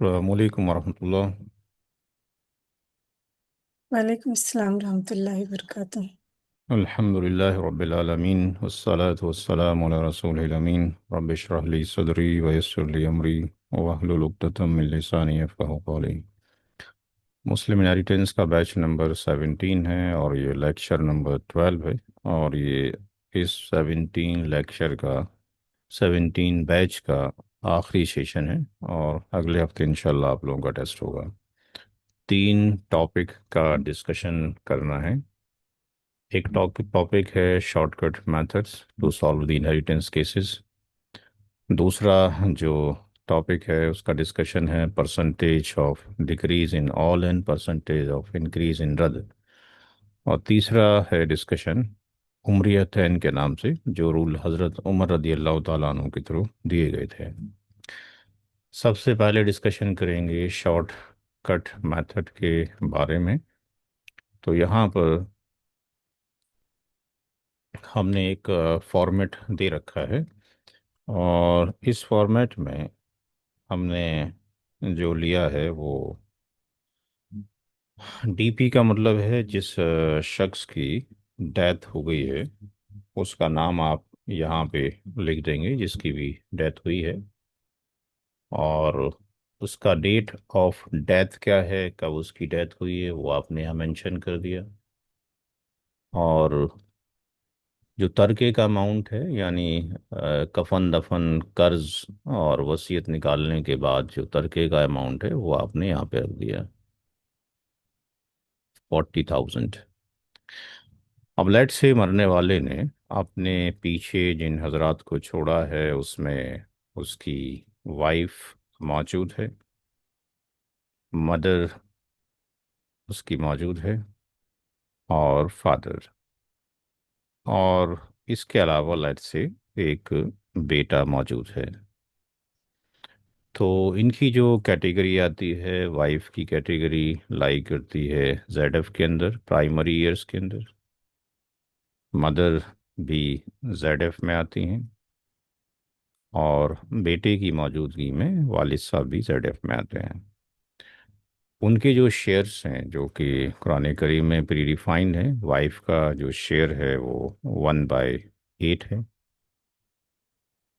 अस्सलामुअलैकुम वरहमतुल्लाह। वालेकुम अस्सलाम रहमतुल्लाहि वबरकातुहू। अल्हम्दुलिल्लाहि रब्बिल आलमीन वस्सलातु वस्सलामु अला रसूलिल अमीन। रब्बि इश्रह ली सदरी व यस्सिर ली अमरी वहलुल उक़दतम मिन लिसानी यफ़क़हू क़ौली। मुस्लिम इनहेरिटेंस का बैच नंबर 17 है और ये लेक्चर नंबर 12 है। और ये इस 17 लेक्चर का 17 बैच का आखिरी सेशन है। और अगले हफ्ते इंशाल्लाह आप लोगों का टेस्ट होगा। 3 टॉपिक का डिस्कशन करना है। एक टॉपिक टॉपिक है shortcut methods to solve the inheritance cases. दूसरा जो टॉपिक है उसका डिस्कशन है percentage of decrease in all and percentage of increase in रद। और तीसरा है डिस्कशन उमरियतैन के नाम से, जो रूल हज़रत उमर रदी अल्लाह ताला अन्हु के थ्रू दिए गए थे। सबसे पहले डिस्कशन करेंगे शॉर्टकट मेथड के बारे में। तो यहाँ पर हमने एक फॉर्मेट दे रखा है और इस फॉर्मेट में हमने जो लिया है वो डीपी का मतलब है जिस शख्स की डेथ हो गई है उसका नाम आप यहाँ पे लिख देंगे जिसकी भी डेथ हुई है। और उसका डेट ऑफ डेथ क्या है, कब उसकी डेथ हुई है, वो आपने यहाँ मेंशन कर दिया। और जो तरके का अमाउंट है यानी कफन दफन कर्ज और वसीयत निकालने के बाद जो तरके का अमाउंट है वो आपने यहाँ पे रख दिया 40,000। अब लेट से मरने वाले ने अपने पीछे जिन हजरात को छोड़ा है उसमें उसकी वाइफ मौजूद है, मदर उसकी मौजूद है और फादर। और इसके अलावा लेट से एक बेटा मौजूद है। तो इनकी जो कैटेगरी आती है, वाइफ की कैटेगरी लाई करती है जेडएफ के अंदर, प्राइमरी ईयर्स के अंदर। मदर भी जेडएफ में आती हैं और बेटे की मौजूदगी में वालिद साहब भी जेडएफ में आते हैं। उनके जो शेयर्स हैं जो कि कुरान करीम में प्री डिफाइंड है, वाइफ का जो शेयर है वो 1/8 है।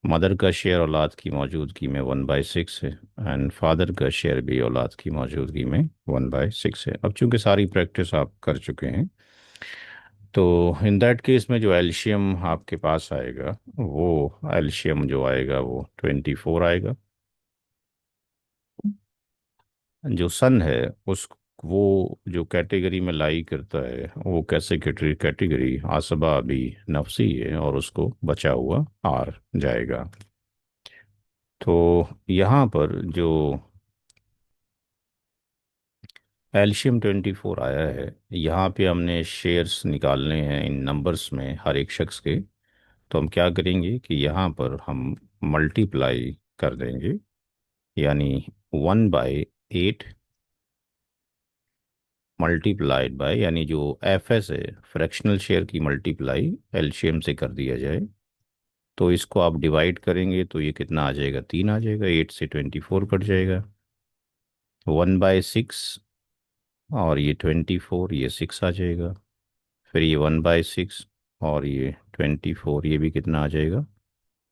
मदर का शेयर औलाद की मौजूदगी में 1/6 है। एंड फादर का शेयर भी औलाद की मौजूदगी में 1/6 है। अब चूंकि सारी प्रैक्टिस आप कर चुके हैं तो इन दैट केस में जो एल्शियम आपके पास आएगा वो एल्शियम जो आएगा वो 24 आएगा। जो सन है उस वो जो कैटेगरी में लाई करता है वो कैसे कैटेगरी कैटेगरी आसबा भी नफसी है और उसको बचा हुआ आर जाएगा। तो यहाँ पर जो एल्शियम 24 आया है, यहाँ पे हमने शेयर्स निकालने हैं इन नंबर्स में हर एक शख्स के। तो हम क्या करेंगे कि यहाँ पर हम मल्टीप्लाई कर देंगे, यानी 1/8 मल्टीप्लाइड बाय, यानी जो एफ एस है फ्रैक्शनल शेयर की मल्टीप्लाई एलसीएम से कर दिया जाए। तो इसको आप डिवाइड करेंगे तो ये कितना आ जाएगा, 3 आ जाएगा। 8 से 24 कट जाएगा, 1/6। और ये 24, ये 6 आ जाएगा। फिर ये 1/6 और ये 24, ये भी कितना आ जाएगा,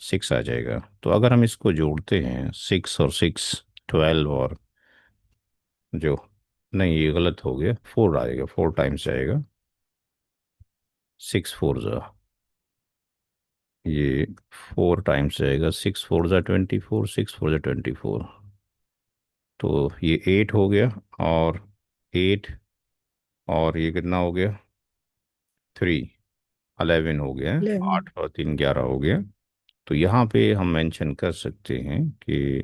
6 आ जाएगा। तो अगर हम इसको जोड़ते हैं 6 और 6 12 और जो, नहीं ये गलत हो गया, 4 आएगा, 4 टाइम्स आएगा। 6 4 ये 4 टाइम्स जाएगा, 6 4 ज़ा 24, 6 4 ज़ा 24। तो ये 8 हो गया और 8, और ये कितना हो गया, 3, 11 हो गया है। 11। 8 और 3 11 हो गया। तो यहाँ पे हम मेंशन कर सकते हैं कि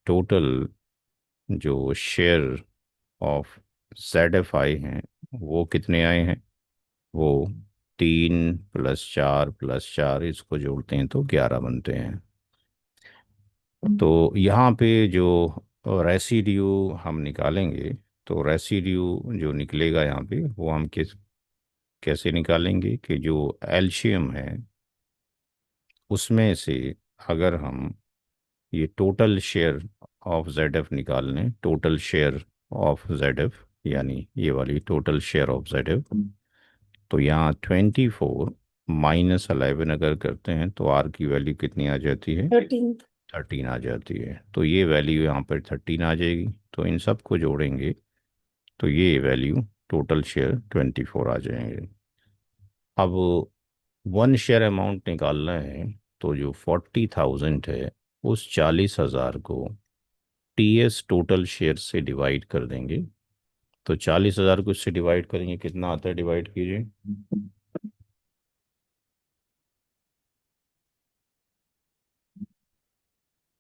टोटल जो share of Z F I हैं वो कितने आए हैं, वो 3 + 4 + 4, इसको जोड़ते हैं तो 11 बनते हैं। तो यहाँ पे जो रेसिड्यू हम निकालेंगे, तो रेसिड्यू जो निकलेगा यहाँ पे वो हम कैसे निकालेंगे कि जो एल्शियम है उसमें से अगर हम ये total share of Z F निकालने, total share of Z F, यानी ये वाली total share of Z F. तो यहाँ 24 माइनस 11 अगर करते हैं तो आर की वैल्यू कितनी आ जाती है? 13। 13 आ जाती है। तो ये वैल्यू यहाँ पर 13 आ जाएगी। तो इन सब को जोड़ेंगे तो ये वैल्यू टोटल शेयर 24 आ जाएंगे। अब वन शेयर अमाउंट निकालना है, तो जो 40,000 है उस 40,000 को टी एस टोटल शेयर से डिवाइड कर देंगे। तो 40,000 को इससे डिवाइड करेंगे, कितना आता है? डिवाइड कीजिए।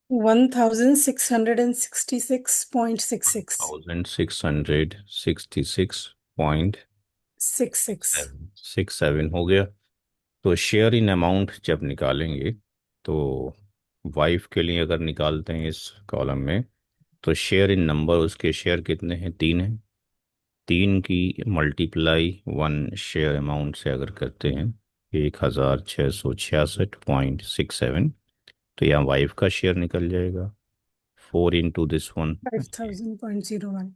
1666.66। 66। 1666.67 हो गया। तो शेयर इन अमाउंट जब निकालेंगे, तो वाइफ के लिए अगर निकालते हैं इस कॉलम में, तो शेयर इन नंबर, उसके शेयर कितने हैं? 3 हैं। 3 की मल्टीप्लाई वन शेयर अमाउंट से अगर करते हैं, 1,666.67, तो यहाँ वाइफ का शेयर निकल जाएगा। 4 इंटू दिस 1, 5000.01।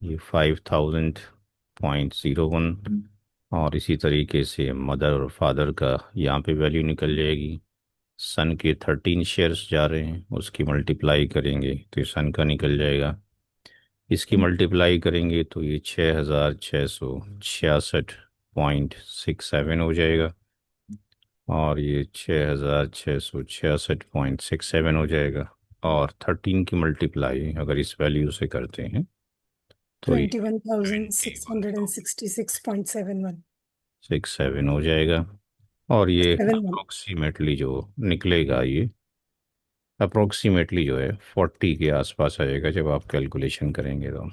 ये 5,000.01। और इसी तरीके से मदर और फादर का यहाँ पे वैल्यू निकल जाएगी। सन के 13 शेयर्स जा रहे हैं, उसकी मल्टीप्लाई करेंगे तो ये सन का निकल जाएगा। इसकी मल्टीप्लाई करेंगे तो ये 6,666.67 हो जाएगा। और ये 6,666.67 हो जाएगा। और 13 की मल्टीप्लाई अगर इस वैल्यू से करते हैं तो ये 21,666.71। 67 हो जाएगा। और ये 71। अप्रोक्सीमेटली जो निकलेगा, ये अप्रोक्सीमेटली जो है 40 के आसपास आएगा जब आप कैलकुलेशन करेंगे तो।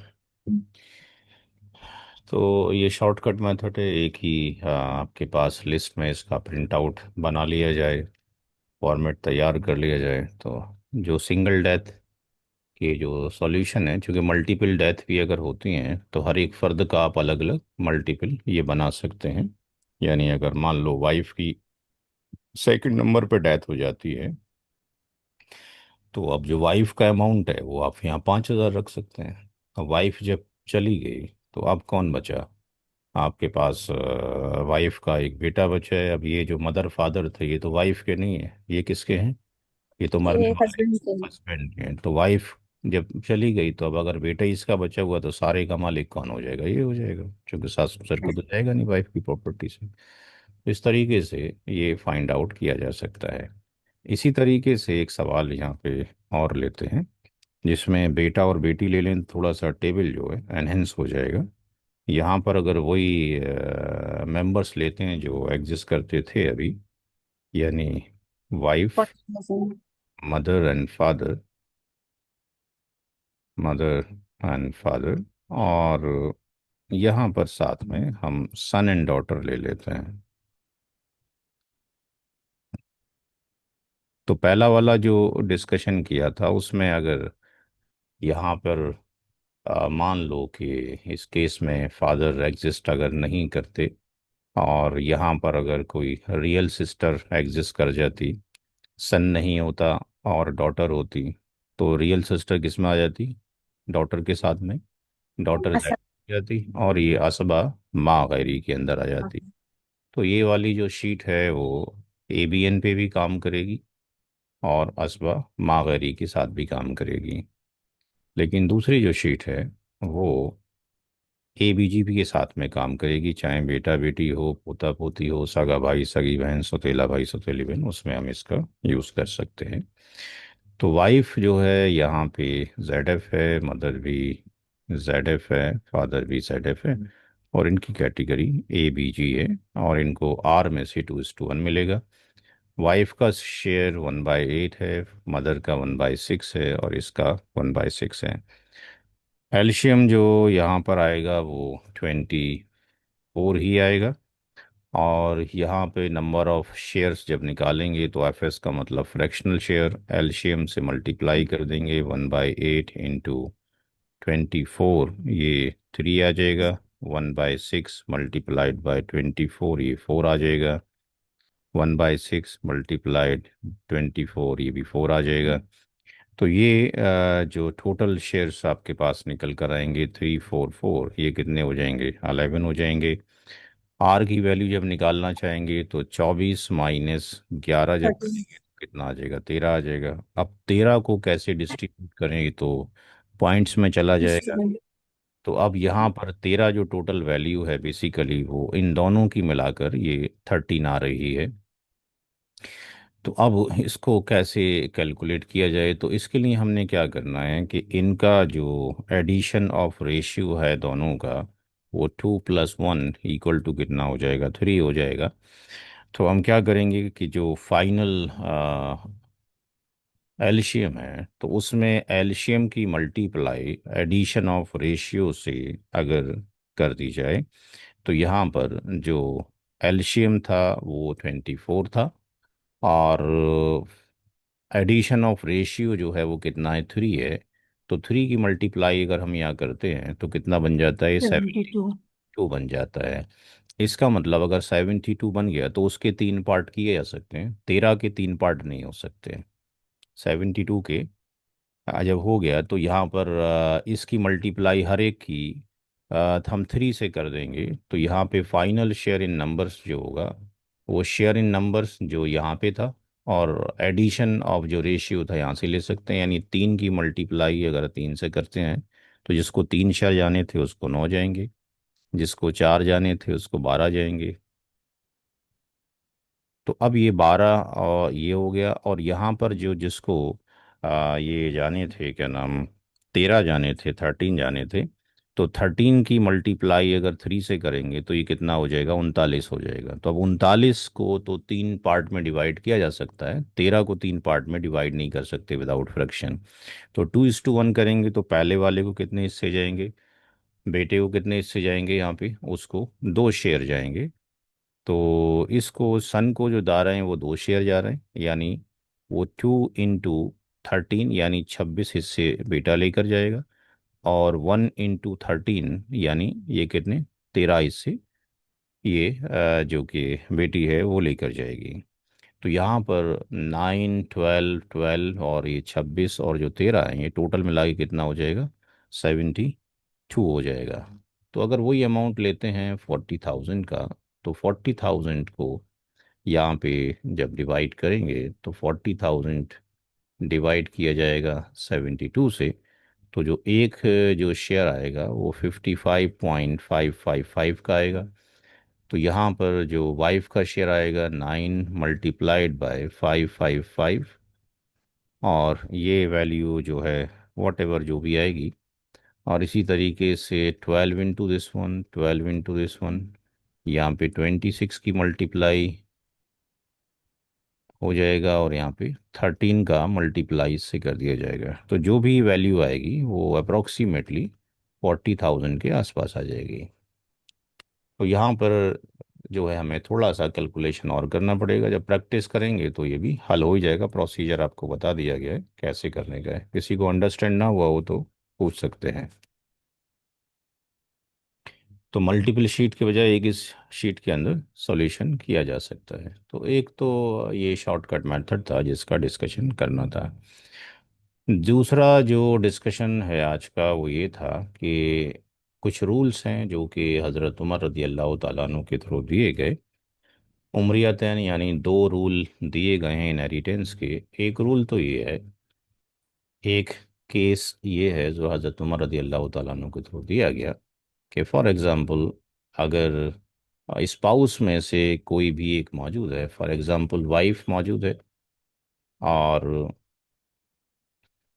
तो ये शॉर्टकट मेथड है। एक ही आपके पास लिस्ट में इसका प्रिंट आउट बना लिया जाए, फॉर्मेट तैयार कर लिया जाए, तो जो सिंगल डेथ के जो सॉल्यूशन है, क्योंकि मल्टीपल डेथ भी अगर होती हैं तो हर एक फ़र्द का आप अलग अलग मल्टीपल ये बना सकते हैं। यानी अगर मान लो वाइफ की सेकंड नंबर पर डेथ हो जाती है, तो अब जो वाइफ का अमाउंट है वो आप यहाँ 5,000 रख सकते हैं। अब वाइफ जब चली गई तो अब कौन बचा? आपके पास वाइफ का एक बेटा बचा है। अब ये जो मदर फादर थे ये तो वाइफ के नहीं है, ये किसके हैं? ये तो मरने ये वाले हस्बैंड के। हस्बैंड के हैं। तो वाइफ जब चली गई तो अब अगर बेटा इसका बचा हुआ तो सारे का मालिक कौन हो जाएगा? ये हो जाएगा, क्योंकि सास ससुर को तो जाएगा नहीं वाइफ की प्रॉपर्टी से। तो इस तरीके से ये फाइंड आउट किया जा सकता है। इसी तरीके से एक सवाल यहाँ पे और लेते हैं, जिसमें बेटा और बेटी ले लें, थोड़ा सा टेबल जो है एनहेंस हो जाएगा। यहाँ पर अगर वही मेंबर्स लेते हैं जो एग्जिस्ट करते थे अभी, यानी wife, 40,000। Mother and father, mother and father, और यहाँ पर साथ में हम सन एंड डॉटर ले लेते हैं। तो पहला वाला जो डिस्कशन किया था उसमें अगर यहाँ पर मान लो कि इस केस में फादर एग्जिस्ट अगर नहीं करते, और यहाँ पर अगर कोई रियल सिस्टर एग्जिस्ट कर जाती, सन नहीं होता और डॉटर होती, तो रियल सिस्टर किस में आ जाती? डॉटर के साथ में डॉटर अच्छा। जाती, और ये असबा माँ गैरी के अंदर आ जाती। तो ये वाली जो शीट है वो एबीएन पे भी काम करेगी और असबा माँ गैरी के साथ भी काम करेगी। लेकिन दूसरी जो शीट है वो एबीजीपी के साथ में काम करेगी, चाहे बेटा बेटी हो, पोता पोती हो, सगा भाई सगी बहन, सौतेला भाई सौतेली बहन, उसमें हम इसका यूज़ कर सकते हैं। तो वाइफ जो है यहाँ पे जेड एफ है, मदर भी जेड एफ है, फादर भी जेड एफ है, और इनकी कैटेगरी ए बी जी है। और इनको आर में से 2:1 मिलेगा। वाइफ का शेयर 1/8 है, मदर का 1/6 है, और इसका 1/6 है। एल्शियम जो यहाँ पर आएगा वो 24 ही आएगा। और यहाँ पे नंबर ऑफ शेयर्स जब निकालेंगे तो एफएस का मतलब फ्रैक्शनल शेयर, एलसीएम से मल्टीप्लाई कर देंगे, 1/8 इंटू 24, ये 3 आ जाएगा। 1/6 मल्टीप्लाइड बाई 24, ये 4 आ जाएगा। 1/6 मल्टीप्लाइड 24, ये भी 4 आ जाएगा। तो ये जो टोटल शेयर्स आपके पास निकल कर आएंगे 344, ये कितने हो जाएंगे? 11 हो जाएंगे। आर की वैल्यू जब निकालना चाहेंगे तो 24 - 11 जब 13. करेंगे तो कितना आ जाएगा? 13 आ जाएगा। अब 13 को कैसे डिस्ट्रीब्यूट करेंगे? तो पॉइंट्स में चला जाएगा। Student. तो अब यहाँ पर 13 जो टोटल वैल्यू है बेसिकली वो इन दोनों की मिलाकर ये 13 आ रही है। तो अब इसको कैसे कैलकुलेट किया जाए? तो इसके लिए हमने क्या करना है कि इनका जो एडिशन ऑफ रेशियो है दोनों का, वो 2 + 1 इक्वल टू कितना हो जाएगा? 3 हो जाएगा। तो हम क्या करेंगे कि जो फाइनल एलसीएम है तो उसमें एलसीएम की मल्टीप्लाई एडिशन ऑफ रेशियो से अगर कर दी जाए तो यहाँ पर जो एलसीएम था वो 24 था, और एडिशन ऑफ रेशियो जो है वो कितना है? 3 है। तो 3 की मल्टीप्लाई अगर हम यहाँ करते हैं तो कितना बन जाता है? 72. 72 बन जाता है। इसका मतलब अगर 72 बन गया तो उसके 3 पार्ट किए जा सकते हैं, 13 के 3 पार्ट नहीं हो सकते। 72 के जब हो गया तो यहाँ पर इसकी मल्टीप्लाई हर एक की हम 3 से कर देंगे तो यहाँ पे फाइनल शेयर इन नंबर्स जो होगा वो शेयर इन नंबर्स जो यहाँ पे था, और एडिशन ऑफ जो रेशियो था यहाँ से ले सकते हैं। यानी 3 की मल्टीप्लाई अगर 3 से करते हैं तो जिसको 3 शेयर जाने थे उसको 9 जाएंगे, जिसको 4 जाने थे उसको 12 जाएंगे। तो अब ये 12 और ये हो गया, और यहाँ पर जो जिसको ये जाने थे, क्या नाम, 13 जाने थे, 13 जाने थे, तो 13 की मल्टीप्लाई अगर 3 से करेंगे तो ये कितना हो जाएगा? 39 हो जाएगा। तो अब 39 को तो 3 पार्ट में डिवाइड किया जा सकता है, 13 को 3 पार्ट में डिवाइड नहीं कर सकते विदाउट फ्रैक्शन। तो 2:1 करेंगे तो पहले वाले को कितने हिस्से जाएंगे? बेटे को कितने हिस्से जाएंगे? यहाँ पे उसको 2 शेयर जाएंगे। तो इसको सन को जो जा रहे हैं वो 2 शेयर जा रहे हैं, यानी वो 2 × 13 यानी 26 हिस्से बेटा लेकर जाएगा, और 1 × 13 यानी ये कितने? 13 हिस्से ये जो कि बेटी है वो लेकर जाएगी। तो यहाँ पर 9, 12, 12 और ये 26 और जो 13 है ये टोटल मिला के कितना हो जाएगा? 72 हो जाएगा। तो अगर वही अमाउंट लेते हैं 40,000 का, तो 40,000 को यहाँ पे जब डिवाइड करेंगे तो 40,000 डिवाइड किया जाएगा 72 से, तो जो एक जो शेयर आएगा वो 55.555 का आएगा। तो यहाँ पर जो वाइफ का शेयर आएगा 9 × 555, और ये वैल्यू जो है वॉट एवर जो भी आएगी, और इसी तरीके से 12 × दिस वन, 12 × दिस वन, यहाँ पे 26 की मल्टीप्लाई हो जाएगा, और यहाँ पे 13 का मल्टीप्लाई से कर दिया जाएगा। तो जो भी वैल्यू आएगी वो अप्रोक्सीमेटली 40,000 के आसपास आ जाएगी। तो यहाँ पर जो है हमें थोड़ा सा कैलकुलेशन और करना पड़ेगा। जब प्रैक्टिस करेंगे तो ये भी हल हो ही जाएगा। प्रोसीजर आपको बता दिया गया है कैसे करने का है। किसी को अंडरस्टैंड ना हुआ हो तो पूछ सकते हैं। तो मल्टीपल शीट के बजाय एक इस शीट के अंदर सॉल्यूशन किया जा सकता है। तो एक तो ये शॉर्टकट मेथड था जिसका डिस्कशन करना था। दूसरा जो डिस्कशन है आज का वो ये था कि कुछ रूल्स हैं जो कि हज़रत उमर रदी अल्लाह ताला अन्हु के थ्रू दिए गए। उमरियतन यानी 2 रूल दिए गए हैं इनहेरिटेंस के। एक रूल तो ये है, एक केस ये है जो हज़रत उमर रदी अल्लाह ताला अन्हु के थ्रू दिया गया कि फॉर एग्ज़ाम्पल अगर स्पाउस में से कोई भी एक मौजूद है, फॉर एग्ज़ाम्पल वाइफ मौजूद है और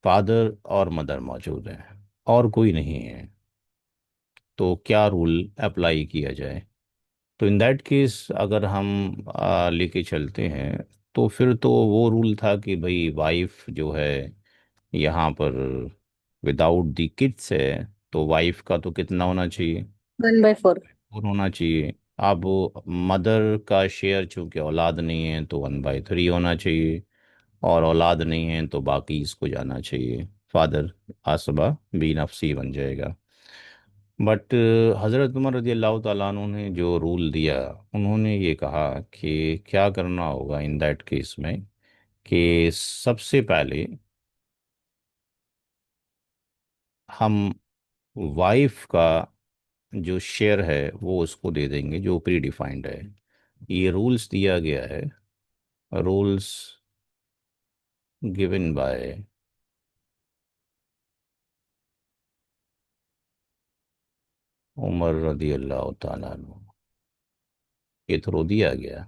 फादर और मदर मौजूद हैं और कोई नहीं है, तो क्या रूल अप्लाई किया जाए? तो इन दैट केस अगर हम लेके चलते हैं तो फिर तो वो रूल था कि भाई वाइफ जो है यहाँ पर विदाउट दी किड्स है, तो वाइफ का तो कितना होना चाहिए? 1/4. और होना चाहिए। अब मदर का शेयर चूंकि औलाद नहीं है तो 1/3 होना चाहिए, और औलाद नहीं है तो बाकी इसको जाना चाहिए। फादर आसबा बी नफसी बन जाएगा। बट हज़रत उमर रज़ी अल्लाह ताला अन्हु ने जो रूल दिया, उन्होंने ये कहा कि क्या करना होगा इन दैट केस में कि सबसे पहले हम वाइफ का जो शेयर है वो उसको दे देंगे जो प्री डिफाइंड है। ये रूल्स दिया गया है, रूल्स गिवन बाय उमर रदी अल्लाह ताला अन्हु के थ्रू दिया गया।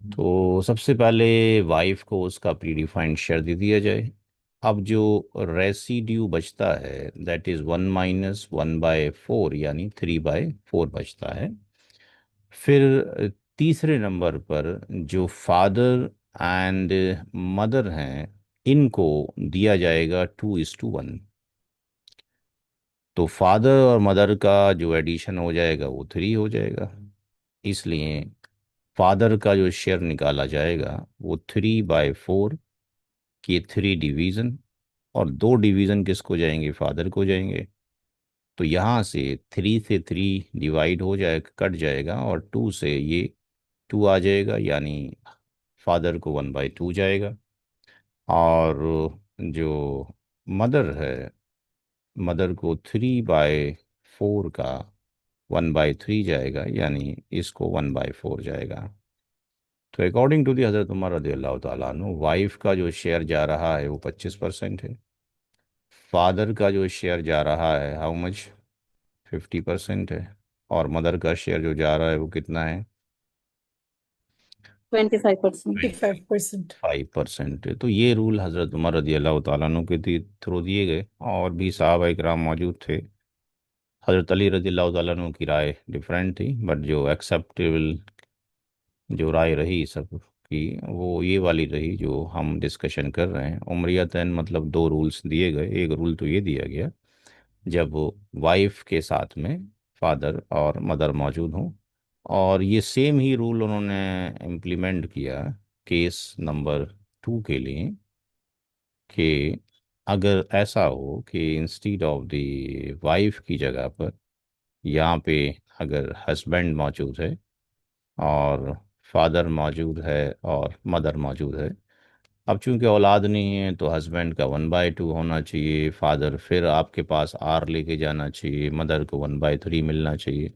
तो सबसे पहले वाइफ को उसका प्री डिफाइंड शेयर दे दिया जाए। अब जो रेसिड्यू बचता है दैट इज 1 - 1/4 यानी 3/4 बचता है। फिर तीसरे नंबर पर जो फादर एंड मदर हैं इनको दिया जाएगा 2:1। तो फादर और मदर का जो एडिशन हो जाएगा वो 3 हो जाएगा। इसलिए फादर का जो शेयर निकाला जाएगा वो 3/4 के 3 डिवीज़न, और 2 डिवीज़न किसको जाएंगे, फादर को जाएंगे। तो यहाँ से 3 से 3 डिवाइड हो जाए, कट जाएगा, और 2 से ये 2 आ जाएगा, यानी फादर को 1/2 जाएगा। और जो मदर है, मदर को 3/4 का 1/3 जाएगा, यानी इसको 1/4 जाएगा। तो अकॉर्डिंग टू दी हज़रत उमर रदी अल्लाह ताला अन्हु, वाइफ का जो शेयर जा रहा है वो 25% है। फादर का जो शेयर जा रहा है हाउ मच, 50% है। और मदर का शेयर जो जा रहा है वो कितना है, 25%। 25%. 5% है। तो ये रूल हज़रत उमर रदी अल्लाह ताला अन्हु के थ्रू दिए गए। और भी साहबा इकराम मौजूद थे। हज़रत अली रदी अल्लाह ताला अन्हु की राय डिफरेंट थी, बट जो एक्सेप्टेबल जो राय रही सब की वो ये वाली रही जो हम डिस्कशन कर रहे हैं। उमरियतन मतलब 2 रूल्स दिए गए। एक रूल तो ये दिया गया जब वाइफ के साथ में फादर और मदर मौजूद हों, और ये सेम ही रूल उन्होंने इम्प्लीमेंट किया केस नंबर 2 के लिए, कि अगर ऐसा हो कि इंस्टीड ऑफ द वाइफ की जगह पर यहाँ पे अगर हस्बैंड मौजूद है और फादर मौजूद है और मदर मौजूद है। अब चूंकि औलाद नहीं है तो हस्बैंड का 1/2 होना चाहिए, फादर फिर आपके पास आर लेके जाना चाहिए, मदर को 1/3 मिलना चाहिए।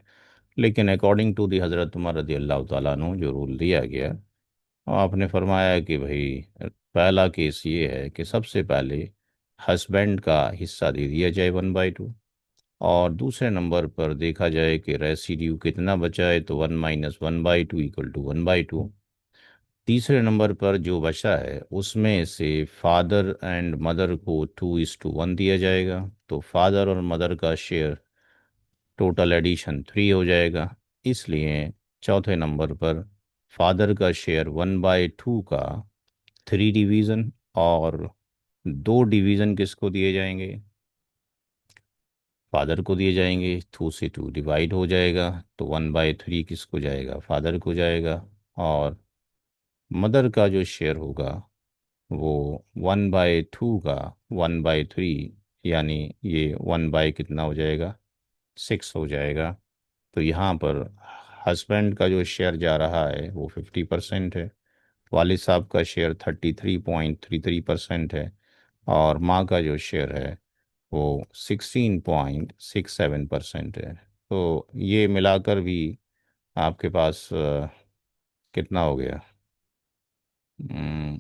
लेकिन अकॉर्डिंग टू दी हज़रत उमर रदी अल्लाह ताला अन्हु जो रूल दिया गया, आपने फरमाया कि भाई पहला केस ये है कि सबसे पहले हस्बैंड का हिस्सा दे दिया जाए 1/2, और दूसरे नंबर पर देखा जाए कि रेसिड्यू कितना बचा है, तो 1 - 1/2 = 1/2। तीसरे नंबर पर जो बचा है उसमें से फादर एंड मदर को 2:1 दिया जाएगा। तो फादर और मदर का शेयर टोटल एडिशन 3 हो जाएगा। इसलिए चौथे नंबर पर फादर का शेयर 1/2 का 3 डिवीज़न, और 2 डिवीज़न किसको दिए जाएंगे, फादर को दिए जाएंगे। 2 से 2 डिवाइड हो जाएगा, तो 1/3 किसको जाएगा, फादर को जाएगा। और मदर का जो शेयर होगा वो 1/2 का 1/3, यानी ये 1 बाय कितना हो जाएगा, 6 हो जाएगा। तो यहाँ पर हस्बैंड का जो शेयर जा रहा है वो 50% है, वालिद साहब का शेयर 33.33% है, और माँ का जो शेयर है वो 16.67% है। तो ये मिलाकर भी आपके पास कितना हो गया, हम्म,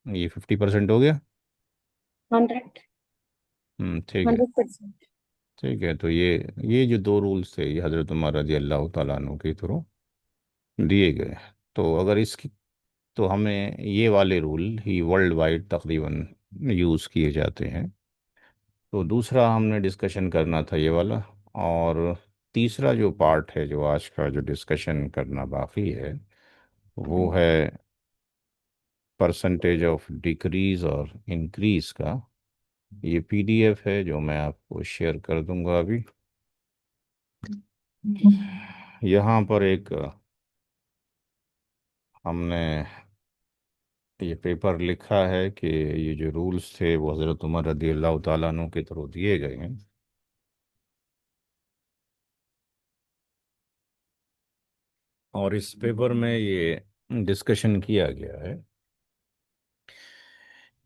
ये 50% हो गया। 100। ठीक है। 100%। ठीक है, तो ये जो 2 रूल्स थे ये हज़रत उमर रज़ी अल्लाह ताला अन्हु के थ्रू दिए गए। तो अगर इसकी, तो हमें ये वाले रूल ही वर्ल्ड वाइड तकरीबन यूज़ किए जाते हैं। तो दूसरा हमने डिस्कशन करना था ये वाला। और तीसरा जो पार्ट है जो आज का जो डिस्कशन करना बाकी है वो है परसेंटेज ऑफ डिक्रीज और इंक्रीज का। ये पीडीएफ है जो मैं आपको शेयर कर दूंगा अभी। यहाँ पर एक हमने ये पेपर लिखा है कि ये जो रूल्स थे वो हज़रत उमर रदी अल्लाह ताला अन्हु के थ्रू दिए गए हैं। और इस पेपर में ये डिस्कशन किया गया है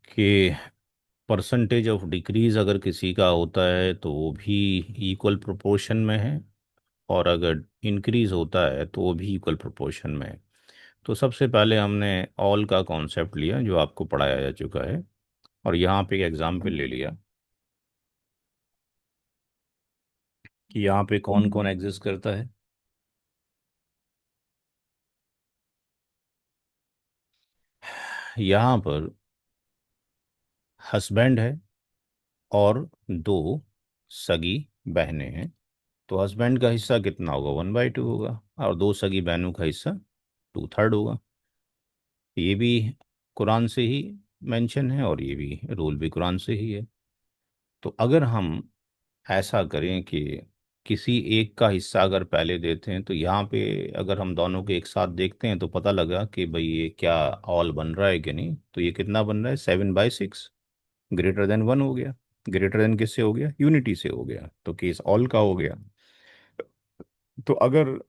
कि परसेंटेज ऑफ डिक्रीज अगर किसी का होता है तो वो भी इक्वल प्रोपोर्शन में है, और अगर इंक्रीज होता है तो वो भी इक्वल प्रोपोर्शन में है। तो सबसे पहले हमने ऑल का कॉन्सेप्ट लिया जो आपको पढ़ाया जा चुका है, और यहाँ पे एक एग्जाम्पल ले लिया कि यहाँ पे कौन कौन एग्जिस्ट करता है। यहाँ पर हस्बैंड है और दो सगी बहनें हैं। तो हस्बैंड का हिस्सा कितना होगा, 1/2 होगा, और दो सगी बहनों का हिस्सा 2/3 होगा। ये भी कुरान से ही मेंशन है और ये भी रूल भी कुरान से ही है। तो अगर हम ऐसा करें कि किसी एक का हिस्सा अगर पहले देते हैं, तो यहाँ पे अगर हम दोनों के एक साथ देखते हैं तो पता लगा कि भाई ये क्या ऑल बन रहा है कि नहीं। तो ये कितना बन रहा है, 7/6, ग्रेटर देन 1 हो गया। ग्रेटर देन किससे हो गया, यूनिटी से हो गया, तो केस ऑल का हो गया। तो अगर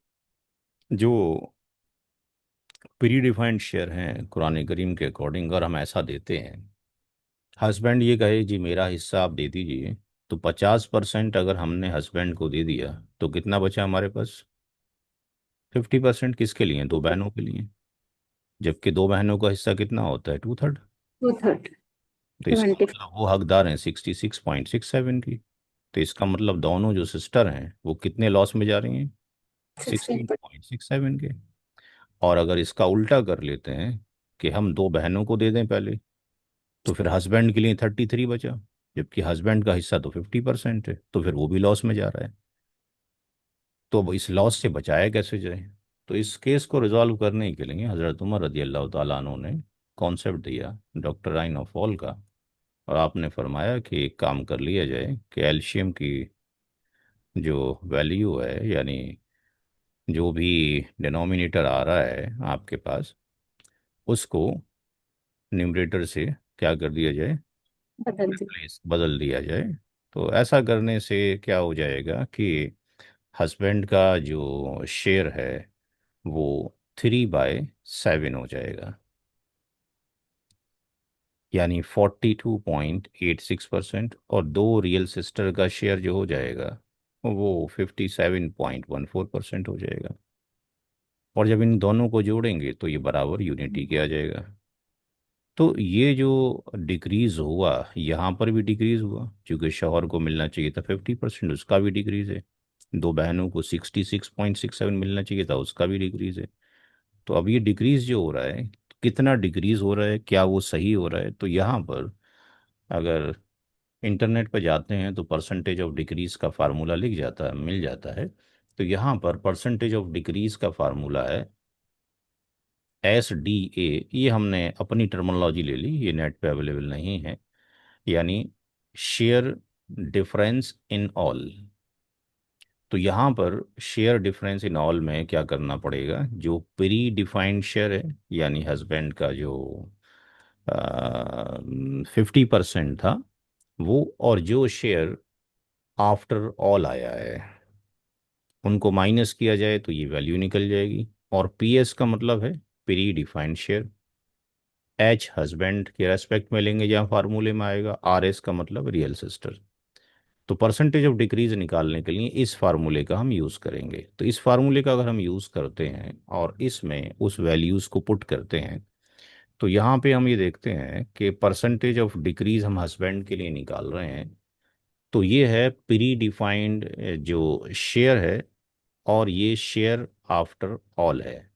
जो प्री डिफाइंड शेयर हैं कुरान करीम के अकॉर्डिंग अगर हम ऐसा देते हैं, हस्बैंड ये कहे जी मेरा हिस्सा आप दे दीजिए, तो 50% अगर हमने हस्बैंड को दे दिया तो कितना बचा हमारे पास, 50% किसके लिए, दो बहनों के लिए। जबकि दो बहनों का हिस्सा कितना होता है, 2/3। 2/3, तो इसका 20, मतलब वो हकदार हैं 66.67 की। तो इसका मतलब दोनों जो सिस्टर हैं वो कितने लॉस में जा रही हैं, 16 पर। 16.67 के। और अगर इसका उल्टा कर लेते हैं कि हम दो बहनों को दे दें पहले, तो फिर हस्बैंड के लिए 33 बचा, जबकि हस्बैंड का हिस्सा तो 50% है, तो फिर वो भी लॉस में जा रहा है। तो अब इस लॉस से बचाया कैसे जाए। तो इस केस को रिजॉल्व करने के लिए हज़रत उमर रदी अल्लाह ताला अन्हु ने कॉन्सेप्ट दिया डॉक्टराइन ऑफ ऑल का, और आपने फरमाया कि एक काम कर लिया जाए कि एल्शियम की जो वैल्यू है, यानी जो भी डिनोमिनेटर आ रहा है आपके पास, उसको न्यूमरेटर से क्या कर दिया जाए, बदल दी। रिप्लेस बदल दिया जाए। तो ऐसा करने से क्या हो जाएगा कि हस्बैंड का जो शेयर है वो 3/7 हो जाएगा, यानी 42.86%, और दो रियल सिस्टर का शेयर जो हो जाएगा वो 57.14% हो जाएगा। और जब इन दोनों को जोड़ेंगे तो ये बराबर यूनिटी के आ जाएगा। तो ये जो डिक्रीज हुआ, यहाँ पर भी डिक्रीज हुआ, क्योंकि शौहर को मिलना चाहिए था 50%, उसका भी डिक्रीज है। दो बहनों को 66.67 मिलना चाहिए था, उसका भी डिक्रीज है। तो अब ये डिक्रीज जो हो रहा है, कितना डिक्रीज हो रहा है, क्या वो सही हो रहा है। तो यहाँ पर अगर इंटरनेट पर जाते हैं तो परसेंटेज ऑफ डिक्रीज का फार्मूला लिख जाता है, मिल जाता है। तो यहाँ पर परसेंटेज ऑफ डिक्रीज का फार्मूला है SDA। ये हमने अपनी टर्मिनोलॉजी ले ली, ये नेट पे अवेलेबल नहीं है। यानी शेयर डिफरेंस इन ऑल। तो यहाँ पर शेयर डिफरेंस इन ऑल में क्या करना पड़ेगा, जो प्री डिफाइंड शेयर है, यानी हस्बैंड का जो 50% था वो, और जो शेयर आफ्टर ऑल आया है, उनको माइनस किया जाए तो ये वैल्यू निकल जाएगी। और PS का मतलब है pre defined share. H husband के रेस्पेक्ट में लेंगे जहाँ फार्मूले में आएगा, RS का मतलब रियल सिस्टर। तो परसेंटेज ऑफ डिक्रीज निकालने के लिए इस फार्मूले का हम यूज़ करेंगे। तो इस फार्मूले का अगर हम यूज़ करते हैं और इसमें उस वैल्यूज़ को पुट करते हैं, तो यहाँ पे हम ये देखते हैं कि परसेंटेज ऑफ डिक्रीज हम हस्बैंड के लिए निकाल रहे हैं। तो ये है प्री डिफाइंड जो शेयर है, और ये शेयर आफ्टर ऑल है।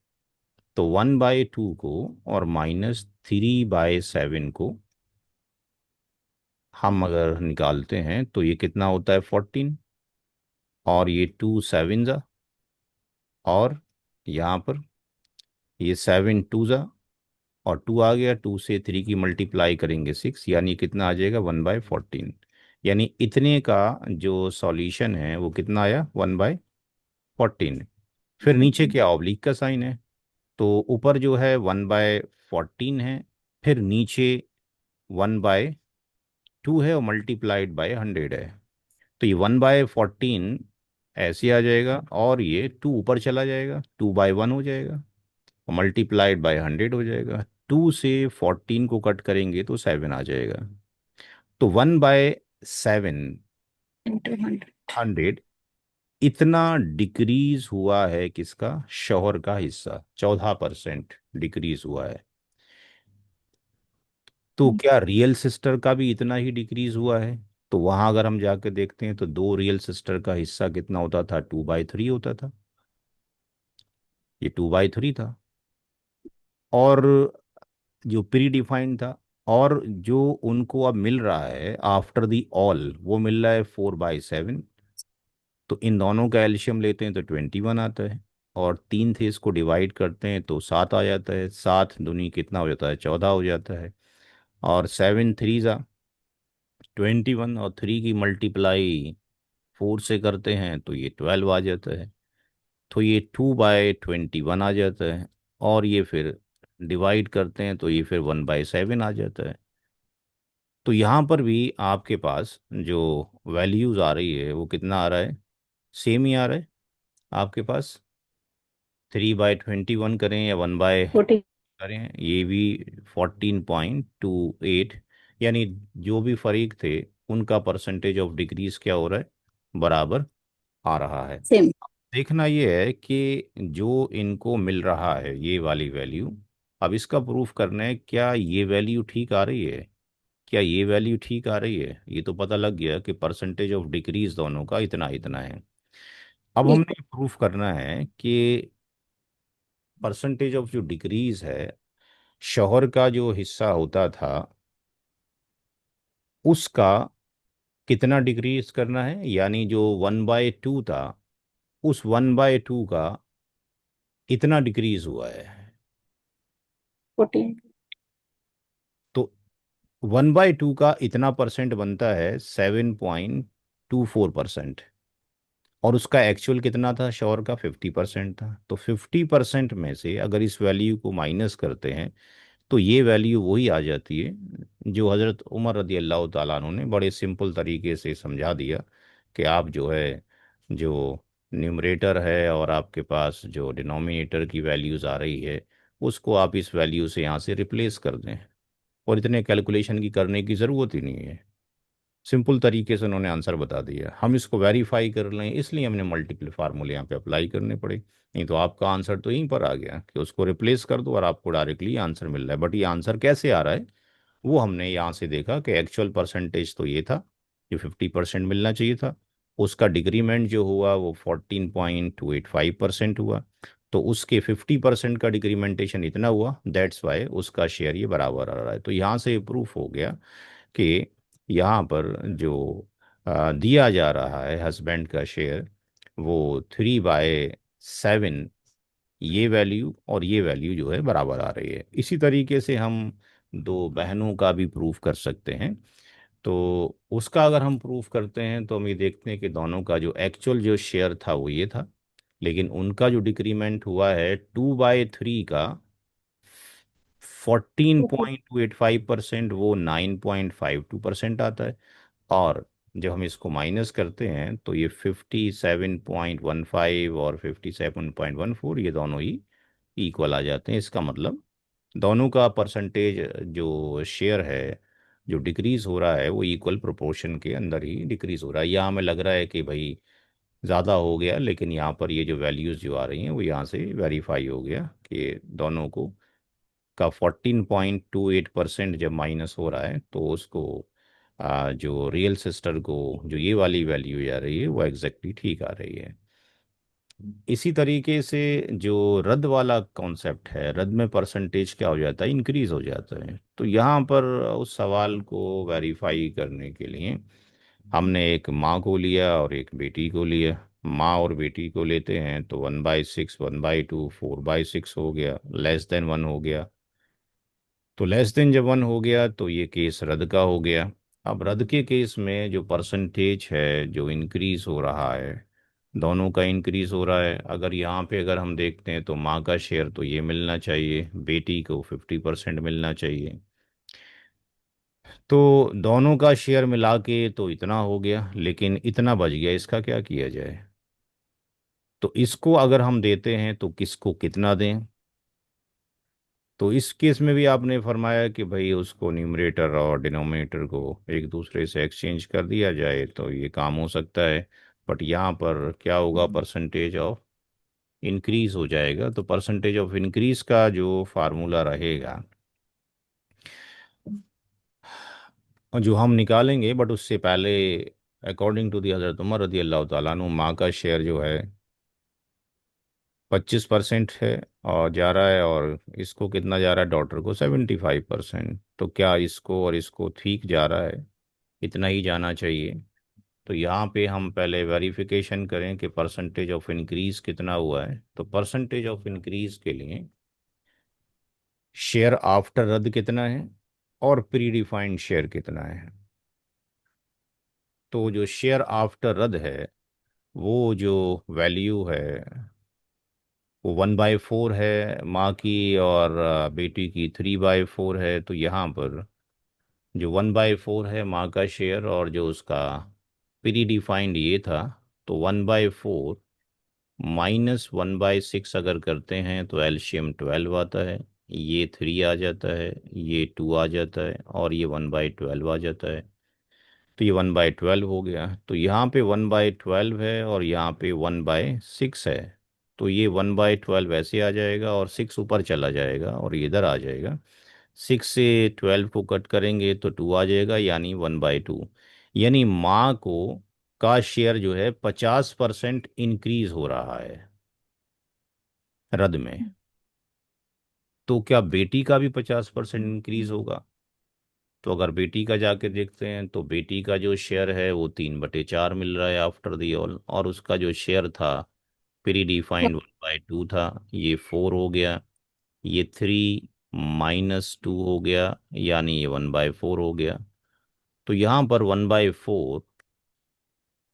तो 1/2 को और -3/7 को हम अगर निकालते हैं तो ये कितना होता है, 14। और ये 2 7 ज़ा, और यहाँ पर ये 7 2 ज़ा, और 2 आ गया, 2 से 3 की मल्टीप्लाई करेंगे 6, यानी कितना आ जाएगा, 1/14। यानी इतने का जो सॉल्यूशन है वो कितना आया, 1/14। फिर नीचे क्या, ऑब्लिक का साइन है, तो ऊपर जो है 1/14 है, फिर नीचे 1/2 है, और मल्टीप्लाइड बाय 100 है। तो ये 1/14 ऐसे आ जाएगा, और ये 2 ऊपर चला जाएगा, 2/1 हो जाएगा, और मल्टीप्लाइड बाय 100 हो जाएगा। 2 से 14 को कट करेंगे तो 7 आ जाएगा। तो 1/7 into 100. 100 इतना डिक्रीज हुआ है किसका, शोहर का हिस्सा 14% डिक्रीज हुआ है। तो क्या रियल सिस्टर का भी इतना ही डिक्रीज हुआ है? तो वहां अगर हम जाके देखते हैं तो दो रियल सिस्टर का हिस्सा कितना होता था, 2/3 होता था। ये 2/3 था। और जो प्री डिफाइंड था, और जो उनको अब मिल रहा है आफ्टर दी ऑल, वो मिल रहा है 4/7। तो इन दोनों का एल्शियम लेते हैं तो 21 आता है, और तीन थे इसको डिवाइड करते हैं तो 7 आ जाता है। 7 दूनी कितना हो जाता है, 14 हो जाता है। और 7 3 जा 21, और 3 की मल्टीप्लाई 4 से करते हैं तो ये 12 आ जाता है। तो ये 2/21 आ जाता है। और ये फिर डिवाइड करते हैं तो ये फिर 1/7 आ जाता है। तो यहाँ पर भी आपके पास जो वैल्यूज़ आ रही है वो कितना आ रहा है, सेम ही आ रहा है आपके पास। 3/21 करें या 1 बाय 14. करें, ये भी 14.28, यानी जो भी फरीक थे उनका परसेंटेज ऑफ डिक्रीज क्या हो रहा है, बराबर आ रहा है। Same. देखना ये है कि जो इनको मिल रहा है ये वाली वैल्यू, अब इसका प्रूफ करना है क्या ये वैल्यू ठीक आ रही है, क्या ये वैल्यू ठीक आ रही है। ये तो पता लग गया कि परसेंटेज ऑफ डिक्रीज दोनों का इतना इतना है। अब हमने Equal. प्रूफ करना है कि परसेंटेज ऑफ जो डिक्रीज है, शोहर का जो हिस्सा होता था उसका कितना डिक्रीज करना है, यानी जो 1/2 था उस 1/2 का इतना डिक्रीज हुआ है। 14. तो 1/2 का इतना परसेंट बनता है 7.24%। और उसका एक्चुअल कितना था, शोर का 50% था। तो 50% में से अगर इस वैल्यू को माइनस करते हैं तो ये वैल्यू वही आ जाती है जो हज़रत उमर रदी अल्लाह ताला अन्हु ने बड़े सिंपल तरीके से समझा दिया कि आप जो है, जो न्यूमरेटर है और आपके पास जो डिनोमिनेटर की वैल्यूज़ आ रही है, उसको आप इस वैल्यू से यहाँ से रिप्लेस कर दें, और इतने कैलकुलेशन की करने की ज़रूरत ही नहीं है। सिंपल तरीके से उन्होंने आंसर बता दिया। हम इसको वेरीफाई कर लें इसलिए हमने मल्टीपल फार्मूले यहाँ पे अप्लाई करने पड़े, नहीं तो आपका आंसर तो यहीं पर आ गया कि उसको रिप्लेस कर दो और आपको डायरेक्टली आंसर मिल रहा है। बट ये आंसर कैसे आ रहा है, वो हमने यहाँ से देखा कि एक्चुअल परसेंटेज तो ये था जो 50% मिलना चाहिए था, उसका डिक्रीमेंट जो हुआ वो 14.285% हुआ। तो उसके 50% का डिक्रीमेंटेशन इतना हुआ, दैट्स वाई उसका शेयर ये बराबर आ रहा है। तो यहाँ से प्रूफ हो गया कि यहाँ पर जो दिया जा रहा है हस्बैंड का शेयर, वो 3/7, ये वैल्यू और ये वैल्यू जो है बराबर आ रही है। इसी तरीके से हम दो बहनों का भी प्रूफ कर सकते हैं। तो उसका अगर हम प्रूफ करते हैं तो हम ये देखते हैं कि दोनों का जो एक्चुअल जो शेयर था वो ये था, लेकिन उनका जो डिक्रीमेंट हुआ है 2/3 का, 14.285%, वो 9.52% आता है। और जब हम इसको माइनस करते हैं तो ये 57.15 और 57.14 ये दोनों ही इक्वल आ जाते हैं। इसका मतलब दोनों का परसेंटेज जो शेयर है जो डिक्रीज हो रहा है वो इक्वल प्रोपोर्शन के अंदर ही डिक्रीज हो रहा है। यहाँ हमें लग रहा है कि भाई ज़्यादा हो गया, लेकिन यहाँ पर ये जो वैल्यूज़ जो आ रही हैं वो यहाँ से वेरीफाई हो गया कि दोनों को का 14.28% जब माइनस हो रहा है तो उसको जो रियल सिस्टर को जो ये वाली वैल्यू आ रही है वो एग्जैक्टली ठीक आ रही है। इसी तरीके से जो रद्द वाला कॉन्सेप्ट है, रद्द में परसेंटेज क्या हो जाता है, इंक्रीज हो जाता है। तो यहाँ पर उस सवाल को वेरीफाई करने के लिए हमने एक माँ को लिया और एक बेटी को लिया। माँ और बेटी को लेते हैं तो 1/6, 1/2, 4/6 हो गया, लेस देन 1 हो गया। तो लेस देन जब 1 हो गया तो ये केस रद्द का हो गया। अब रद्द के केस में जो परसेंटेज है जो इंक्रीज हो रहा है, दोनों का इंक्रीज हो रहा है। अगर यहाँ पे अगर हम देखते हैं तो माँ का शेयर तो ये मिलना चाहिए, बेटी को 50% मिलना चाहिए। तो दोनों का शेयर मिला के तो इतना हो गया, लेकिन इतना बच गया, इसका क्या किया जाए। तो इसको अगर हम देते हैं तो किसको कितना दें, तो इस केस में भी आपने फरमाया कि भाई उसको न्यूमरेटर और डिनोमिनेटर को एक दूसरे से एक्सचेंज कर दिया जाए तो ये काम हो सकता है। बट यहाँ पर क्या होगा, परसेंटेज ऑफ इंक्रीज हो जाएगा। तो परसेंटेज ऑफ इंक्रीज का जो फार्मूला रहेगा और जो हम निकालेंगे, बट उससे पहले अकॉर्डिंग टू दी हज़रत उमर रदी अल्लाह ताला अन्हु माँ का शेयर जो है 25% है और जा रहा है, और इसको कितना जा रहा है, डॉटर को 75%। तो क्या इसको और इसको ठीक जा रहा है, इतना ही जाना चाहिए। तो यहाँ पे हम पहले वेरिफिकेशन करें कि परसेंटेज ऑफ इंक्रीज कितना हुआ है। तो परसेंटेज ऑफ इंक्रीज के लिए शेयर आफ्टर रद्द कितना है और प्री डिफाइंड शेयर कितना है। तो जो शेयर आफ्टर रद्द है वो जो वैल्यू है वो 1/4 है माँ की, और बेटी की 3/4 है। तो यहाँ पर जो 1/4 है माँ का शेयर और जो उसका प्री डिफाइंड ये था, तो 1/4 -1/6 अगर करते हैं तो एलसीएम 12 आता है। ये 3 आ जाता है, ये 2 आ जाता है, और ये 1/12 आ जाता है। तो ये 1/12 हो गया। तो यहाँ पे 1/12 है और यहाँ पे 1/6 है। तो ये 1/12 ऐसे आ जाएगा और 6 ऊपर चला जाएगा और ये इधर आ जाएगा। 6 से 12 को कट करेंगे तो 2 आ जाएगा, यानी 1/2। यानी माँ को का शेयर जो है 50% इंक्रीज हो रहा है रद में। तो क्या बेटी का भी 50% इंक्रीज होगा? तो अगर बेटी का जाके देखते हैं तो बेटी का जो शेयर है वो 3/4 मिल रहा है आफ्टर दी ऑल, और उसका जो शेयर था प्री डिफाइंड 1/2 था, ये 4 हो गया। ये 3 - 2 हो गया, यानी ये 1/4 हो गया। तो यहाँ पर 1/4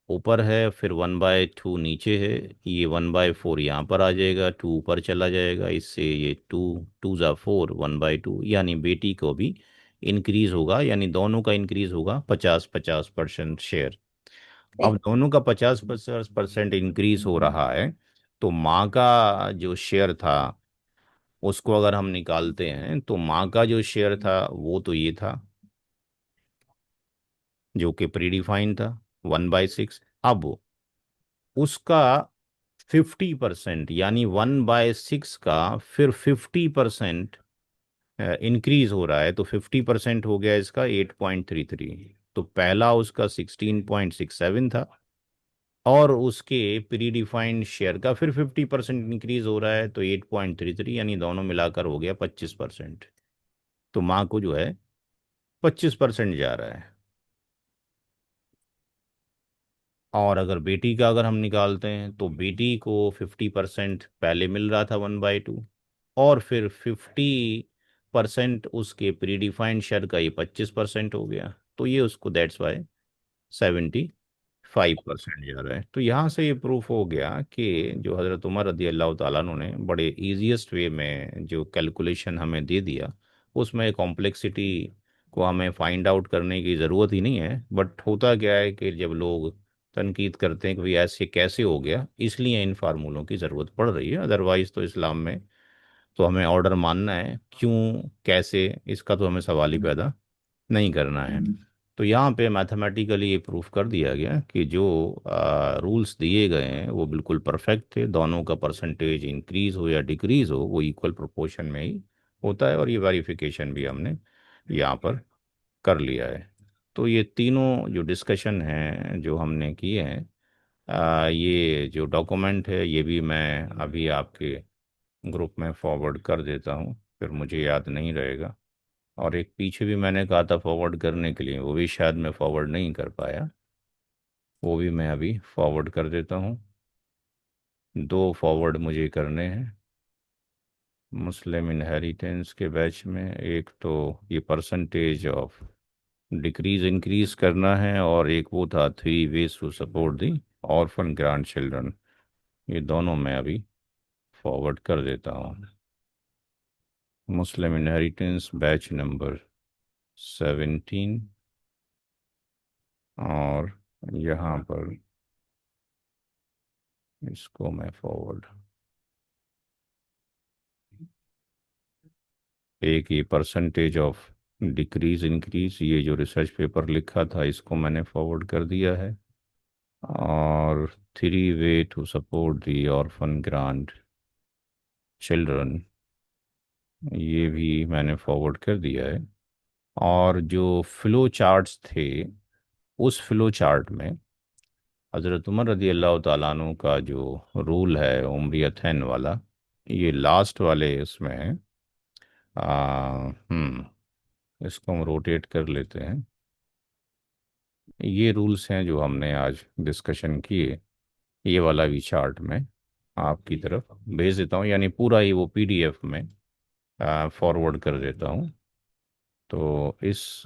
ऊपर है, फिर 1/2 नीचे है। ये 1/4 यहाँ पर आ जाएगा, 2 ऊपर चला जाएगा, इससे ये 2 2 ज़ा 4, 1/2। यानी बेटी को भी इंक्रीज होगा, यानी दोनों का इंक्रीज होगा 50-50% शेयर। अब दोनों का 50% इंक्रीज हो रहा है, तो माँ का जो शेयर था उसको अगर हम निकालते हैं तो माँ का जो शेयर था वो तो ये था जो कि प्रीडिफाइंड था 1/6। अब उसका 50% यानी 1/6 का फिर 50% इंक्रीज हो रहा है। तो 50% हो गया इसका 8.33। तो पहला उसका 16.67 था और उसके प्री डिफाइंड शेयर का फिर 50% इंक्रीज हो रहा है तो 8.33, यानी दोनों मिलाकर हो गया 25%। तो माँ को जो है 25% जा रहा है। और अगर बेटी का अगर हम निकालते हैं तो बेटी को 50% पहले मिल रहा था 1/2, और फिर 50% उसके प्री डिफाइंड शेयर का ये 25% हो गया। तो ये उसको दैट्स वाई 75% जा रहा है। तो यहाँ से ये प्रूफ हो गया कि जो हज़रत उमर रदी अल्लाह ताला अन्हु ने बड़े ईजीएस्ट वे में जो कैलकुलेशन हमें दे दिया, उसमें कॉम्प्लेक्सिटी को हमें फाइंड आउट करने की ज़रूरत ही नहीं है। बट होता क्या है कि जब लोग तनकीद करते हैं कि भाई ऐसे कैसे हो गया, इसलिए इन फार्मूलों की ज़रूरत पड़ रही है। अदरवाइज़ तो इस्लाम में तो हमें ऑर्डर मानना है, क्यों कैसे इसका तो हमें सवाल ही पैदा नहीं करना है। तो यहाँ पे मैथमेटिकली ये प्रूफ कर दिया गया कि जो रूल्स दिए गए हैं वो बिल्कुल परफेक्ट थे। दोनों का परसेंटेज इंक्रीज हो या डिक्रीज हो वो इक्वल प्रोपोर्शन में ही होता है, और ये वेरिफिकेशन भी हमने यहाँ पर कर लिया है। तो ये तीनों जो डिस्कशन हैं जो हमने किए हैं, ये जो डॉक्यूमेंट है ये भी मैं अभी आपके ग्रुप में फॉरवर्ड कर देता हूँ, फिर मुझे याद नहीं रहेगा। और एक पीछे भी मैंने कहा था फॉरवर्ड करने के लिए, वो भी शायद मैं फॉरवर्ड नहीं कर पाया, वो भी मैं अभी फॉरवर्ड कर देता हूँ। 2 फॉरवर्ड मुझे करने हैं मुस्लिम इनहेरिटेंस के बैच में। एक तो ये परसेंटेज ऑफ डिक्रीज इंक्रीज करना है, और एक वो था 3 ways to support the orphan grandchildren. ये दोनों मैं अभी फॉरवर्ड कर देता हूँ। मुस्लिम इनहेरिटेंस बैच नंबर 17, और यहाँ पर इसको मैं फॉरवर्ड एक ये परसेंटेज ऑफ डिक्रीज इंक्रीज, ये जो रिसर्च पेपर लिखा था इसको मैंने फॉरवर्ड कर दिया है। और three way to support the orphan grandchildren, ये भी मैंने फॉरवर्ड कर दिया है। और जो फ्लो चार्ट्स थे, उस फ्लो चार्ट में हज़रत उमर रदी अल्लाह ताला अन्हु का जो रूल है उम्रियतैन वाला, ये लास्ट वाले इसमें है। इसको हम रोटेट कर लेते हैं। ये रूल्स हैं जो हमने आज डिस्कशन किए, ये वाला भी चार्ट में आपकी तरफ भेज देता हूँ, यानी पूरा ही वो पीडीएफ में फॉरवर्ड कर देता हूँ। तो इस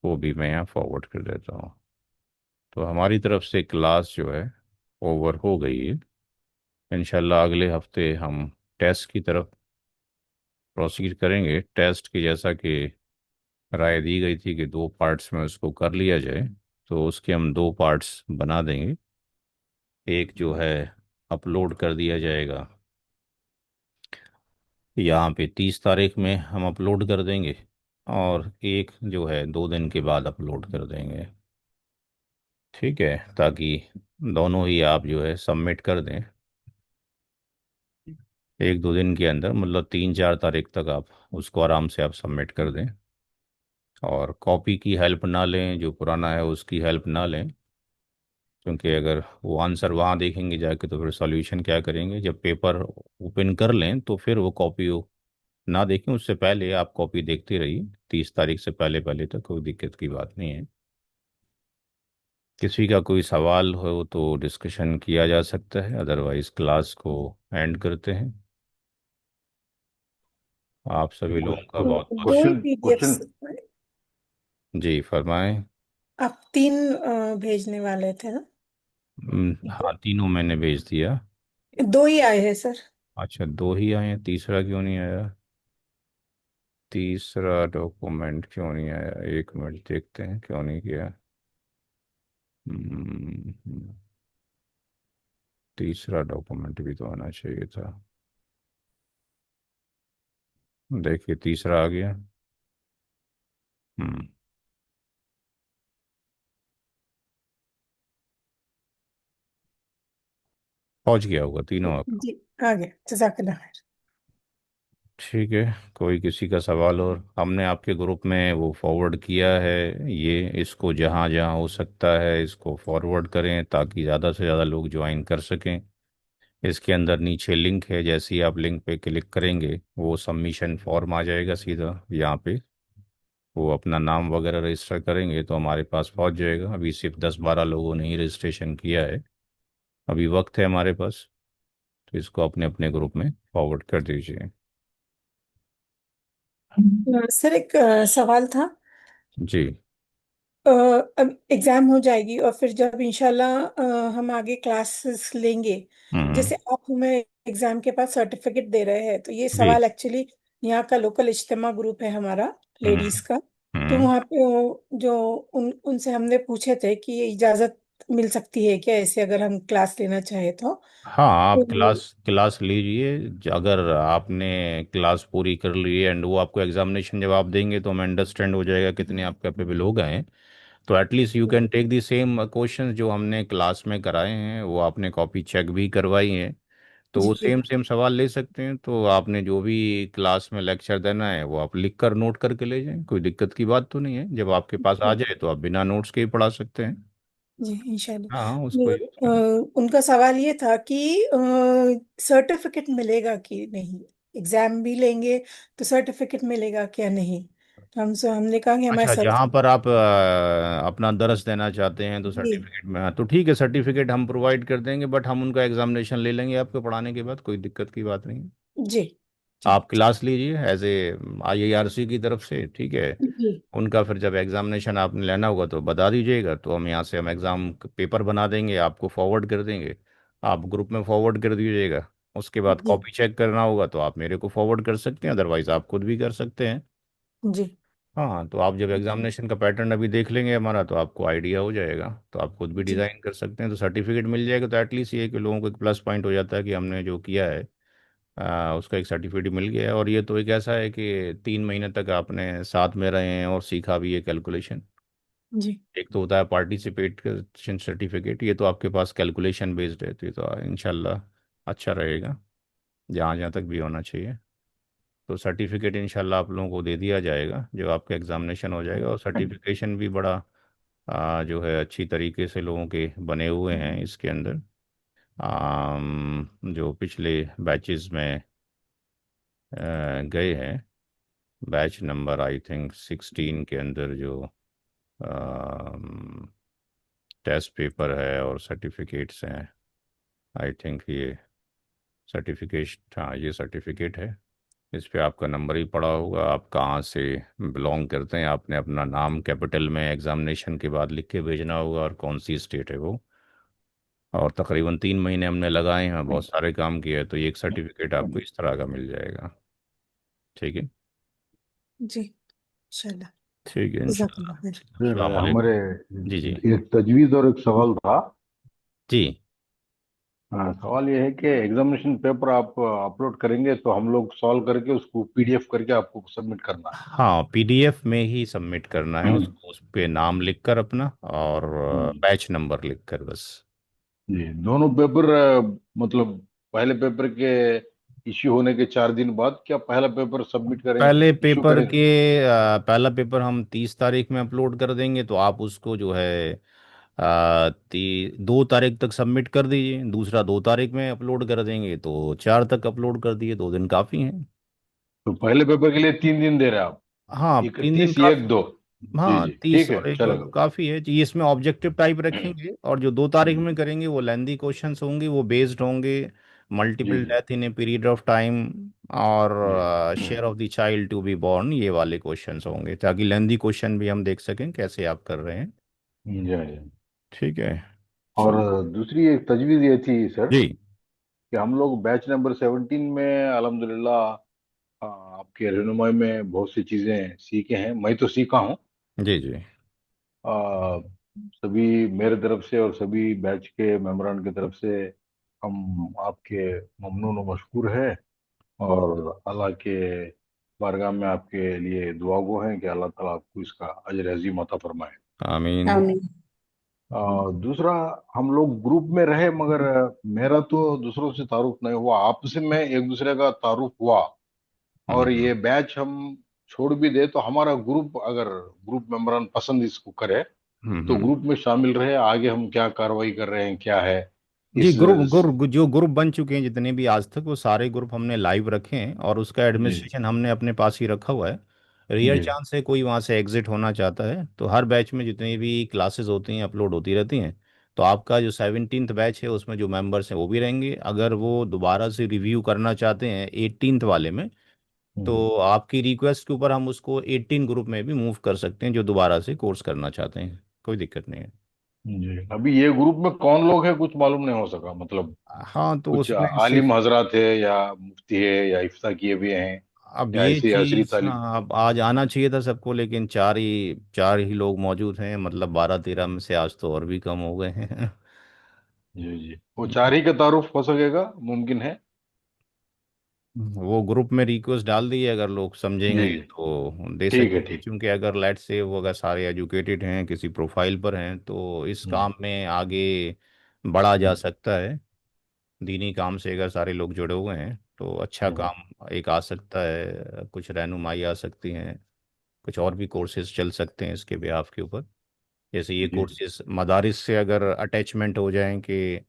को भी मैं यहाँ फॉरवर्ड कर देता हूँ। तो हमारी तरफ से क्लास जो है ओवर हो गई है। इंशाल्लाह अगले हफ्ते हम टेस्ट की तरफ प्रोसीड करेंगे। टेस्ट की जैसा कि राय दी गई थी कि दो पार्ट्स में उसको कर लिया जाए, तो उसके हम दो पार्ट्स बना देंगे। एक जो है अपलोड कर दिया जाएगा, यहाँ पे 30 तारीख में हम अपलोड कर देंगे, और एक जो है 2 दिन के बाद अपलोड कर देंगे। ठीक है, ताकि दोनों ही आप जो है सबमिट कर दें 1-2 दिन के अंदर, मतलब 3-4 तारीख तक आप उसको आराम से आप सबमिट कर दें। और कॉपी की हेल्प ना लें, जो पुराना है उसकी हेल्प ना लें, क्योंकि अगर वो आंसर वहाँ देखेंगे जाके तो फिर सॉल्यूशन क्या करेंगे। जब पेपर ओपन कर लें तो फिर वो कॉपी ना देखें, उससे पहले आप कॉपी देखते रहिए। 30 तारीख से पहले पहले तक कोई दिक्कत की बात नहीं है। किसी का कोई सवाल हो तो डिस्कशन किया जा सकता है, अदरवाइज क्लास को एंड करते हैं। आप सभी लोगों का बहुत बहुत दो ही क्वेश्चन पीडीएफ्स क्वेश्चन जी फरमाएं। आप तीन भेजने वाले थे ना? हाँ, तीनों मैंने भेज दिया। दो ही आए हैं सर। अच्छा, दो ही आए हैं, तीसरा क्यों नहीं आया? तीसरा डॉक्यूमेंट क्यों नहीं आया? एक मिनट देखते हैं क्यों नहीं किया। हम्म, तीसरा डॉक्यूमेंट भी तो आना चाहिए था। देखिए तीसरा आ गया। हम्म पहुंच गया होगा तीनों आपको। जी, आ गया। जज़ाकल्लाह खैर। ठीक है, कोई किसी का सवाल, और हमने आपके ग्रुप में वो फॉरवर्ड किया है, ये इसको जहाँ जहाँ हो सकता है इसको फॉरवर्ड करें ताकि ज़्यादा से ज़्यादा लोग ज्वाइन कर सकें। इसके अंदर नीचे लिंक है, जैसे ही आप लिंक पे क्लिक करेंगे वो सबमिशन फॉर्म आ जाएगा सीधा यहाँ पे। वो अपना नाम वगैरह रजिस्टर करेंगे तो हमारे पास पहुँच जाएगा। अभी सिर्फ 10-12 लोगों ने ही रजिस्ट्रेशन किया है, अभी वक्त है हमारे पास। तो इसको अपने अपने ग्रुप में फॉरवर्ड कर दीजिए। सर एक सवाल था। जी। अब एग्जाम हो जाएगी और फिर जब इंशाल्लाह हम आगे क्लासेस लेंगे, हम्म। जैसे आप हमें एग्जाम के बाद सर्टिफिकेट दे रहे हैं, तो ये जी। सवाल एक्चुअली यहाँ का लोकल इज्तिमा ग्रुप है हमारा, हम्म। लेडीज का। तो हम्म। वहाँ पे जो उनसे हमने पूछे थे कि ये इजाजत मिल सकती है क्या, ऐसे अगर हम क्लास लेना चाहे तो। हाँ, आप तो क्लास क्लास लीजिए। अगर आपने क्लास पूरी कर ली है एंड वो आपको एग्जामिनेशन जवाब देंगे तो हमें अंडरस्टैंड हो जाएगा कितने आप कैपेबल हो गए हैं। तो at least you can take the same questions जो हमने क्लास में कराए हैं, वो आपने कॉपी चेक भी करवाई हैं, तो वो जी सेम सेम सवाल ले सकते हैं। तो आपने जो भी क्लास में लेक्चर देना है वो आप लिख कर नोट करके ले जाएं, कोई दिक्कत की बात तो नहीं है। जब आपके पास आ जी जाए तो आप बिना नोट्स के ही पढ़ा सकते हैं। जी इंशाल्लाह। हाँ, उसको यूज तो, करें। उनका सवाल ये था कि सर्टिफिकेट मिलेगा कि नहीं, एग्जाम भी लेंगे तो सर्टिफिकेट मिलेगा क्या नहीं। तो हमने कहा कि हमारे अच्छा, सर। जहाँ पर आप अपना दर्स देना चाहते हैं तो जी सर्टिफिकेट में, हाँ, तो ठीक है, सर्टिफिकेट हम प्रोवाइड कर देंगे, बट हम उनका एग्जामिनेशन ले लेंगे आपको पढ़ाने के बाद, कोई दिक्कत की बात नहीं है। जी जी आप क्लास लीजिए एज ए IIRC की तरफ से, ठीक है। जी उनका फिर जब एग्जामिनेशन आपने लेना होगा तो बता दीजिएगा, तो हम यहाँ से हम एग्ज़ाम पेपर बना देंगे, आपको फॉरवर्ड कर देंगे। आप ग्रुप में फॉरवर्ड कर दीजिएगा। उसके बाद जी कॉपी चेक करना होगा तो आप मेरे को फॉरवर्ड कर सकते हैं, अदरवाइज़ आप खुद भी कर सकते हैं। जी हाँ, तो आप जब एग्जामिनेशन का पैटर्न अभी देख लेंगे हमारा तो आपको आइडिया हो जाएगा, तो आप खुद भी जी डिज़ाइन कर सकते हैं। तो सर्टिफिकेट मिल जाएगा तो एटलीस्ट ये कि लोगों को एक प्लस पॉइंट हो जाता है कि हमने जो किया है उसका एक सर्टिफिकेट मिल गया है। और ये तो एक ऐसा है कि 3 महीने तक आपने साथ में रहे हैं और सीखा भी है कैलकुलेशन। जी। एक तो होता है पार्टिसिपेशन सर्टिफिकेट, ये तो आपके पास कैलकुलेशन बेस्ड है, तो ये तो इंशाल्लाह अच्छा रहेगा, जहाँ जहाँ तक भी होना चाहिए। तो सर्टिफिकेट इंशाल्लाह आप लोगों को दे दिया जाएगा जो आपका एग्जामिनेशन हो जाएगा। और सर्टिफिकेशन भी बड़ा जो है अच्छी तरीके से लोगों के बने हुए हैं इसके अंदर। जो पिछले बैचेस में गए हैं, बैच नंबर आई थिंक 16 के अंदर जो टेस्ट पेपर है और सर्टिफिकेट्स हैं, आई थिंक ये सर्टिफिकेट, हाँ ये सर्टिफिकेट है। इस पे आपका नंबर ही पड़ा होगा, आप कहाँ से बिलोंग करते हैं, आपने अपना नाम कैपिटल में एग्जामिनेशन के बाद लिख के भेजना होगा और कौन सी स्टेट है वो। और तकरीबन 3 महीने हमने लगाए हैं, बहुत सारे काम किए हैं, तो ये एक सर्टिफिकेट आपको इस तरह का मिल जाएगा। ठीक है। जी इंशाल्लाह। ठीक है इंशाल्लाह। जज़ाकल्लाह खैर। फिर अस्सलाम हमारे वालेकुम। जी जी। एक तजवीज़ और एक सवाल था। जी सवाल ये है कि एग्जामिनेशन पेपर आप अपलोड करेंगे तो हम लोग सॉल्व करके उसको पीडीएफ करके आपको सबमिट करना हाँ, पीडीएफ में ही सबमिट करना है है। उसको, उस पे नाम लिखकर अपना और हम्म, बैच नंबर लिखकर बस। जी दोनों पेपर मतलब पहले पेपर के इश्यू होने के 4 दिन बाद क्या पहला पेपर सबमिट करें, पहले इश्यू पेपर करें? के पहला पेपर हम 30 तारीख में अपलोड कर देंगे, तो आप उसको जो है 2 तारीख तक सबमिट कर दीजिए। दूसरा 2 तारीख में अपलोड कर देंगे, तो 4 तक अपलोड कर दिए, 2 दिन काफ़ी हैं। तो पहले पेपर के लिए 3 दिन दे रहे हैं आप? हाँ 3 दिन 31, काफ़ी। 1, 2। जी हाँ जी, तीस ठीक है, और एक दो चलेगा। काफ़ी है जी। इसमें ऑब्जेक्टिव टाइप रखेंगे, और जो 2 तारीख में करेंगे वो लेंदी क्वेश्चंस होंगे, वो बेस्ड होंगे G multiple G death in a period of time और G share of the child to be born, ये वाले क्वेश्चंस होंगे, ताकि लेंदी क्वेश्चन भी हम देख सकें कैसे आप कर रहे हैं। जी जी। ठीक है। और चलो। दूसरी एक तजवीज़ ये थी सर जी कि हम लोग बैच नंबर 17 में अल्हम्दुलिल्लाह आपके रहनुमाई में बहुत सी चीजें सीखे हैं, मैं तो सीखा हूँ। जी जी। आ, सभी मेरे तरफ से और सभी बैच के मेंबरान की तरफ से हम आपके ममनून व मशकूर है। और अल्लाह के बारगाह में आपके लिए दुआ गो हैं कि अल्लाह ताला आपको इसका अजर अजीम अता फरमाए। आमीन। आमीन। दूसरा, हम लोग ग्रुप में रहे मगर मेरा तो दूसरों से तारुफ नहीं हुआ, आपस में एक दूसरे का तारुफ हुआ। और हम्म ये बैच हम छोड़ भी दे तो हमारा ग्रुप, अगर ग्रुप मेंबरान पसंद इसको करे तो हम्म। ग्रुप में शामिल रहे, आगे हम क्या कार्रवाई कर रहे हैं क्या है जी इस। ग्रुप ग्रुप जो ग्रुप बन चुके हैं जितने भी आज तक, वो सारे ग्रुप हमने लाइव रखे हैं, और उसका जी एडमिनिस्ट्रेशन हमने अपने पास ही रखा हुआ है। रेयर जी। चांस है कोई वहाँ से एग्जिट होना चाहता है, तो हर बैच में जितनी भी क्लासेस होती हैं अपलोड होती रहती हैं। तो आपका जो 17th बैच है उसमें जो मेंबर्स हैं वो भी रहेंगे, अगर वो दोबारा से रिव्यू करना चाहते हैं 18th वाले में, हम्म, तो आपकी रिक्वेस्ट के ऊपर हम उसको 18 ग्रुप में भी मूव कर सकते हैं, जो दोबारा से कोर्स करना चाहते हैं, कोई दिक्कत नहीं है। जी अभी ये ग्रुप में कौन लोग हैं कुछ मालूम नहीं हो सका, मतलब हाँ तो कुछ उसमें सिर्फ आलिम हजरात है या मुफ्ती है या इफ्ता किए हुए हैं अब या ये ऐसी असरी चीज़, तालीम? हाँ अब आज आना चाहिए था सबको, लेकिन चार ही लोग मौजूद हैं, मतलब 12-13 में से आज तो और भी कम हो गए हैं। जी जी, वो चार ही का तारुफ हो सकेगा, मुमकिन है? वो ग्रुप में रिक्वेस्ट डाल दी है, अगर लोग जी समझेंगे जी, तो दे ठीक है सकेंगे, ठीक। क्योंकि अगर लेट से वो अगर सारे एजुकेटेड हैं, किसी प्रोफाइल पर हैं, तो इस हम्म, काम में आगे बढ़ा जा हम्म, सकता है। दीनी काम से अगर सारे लोग जुड़े हुए हैं तो अच्छा हम्म, काम एक आ सकता है, कुछ रहनुमाई आ सकती हैं, कुछ और भी कोर्सेज चल सकते हैं इसके बेहाफ के ऊपर। जैसे ये जी कोर्सेज मदारिस से अगर अटैचमेंट हो जाएं कि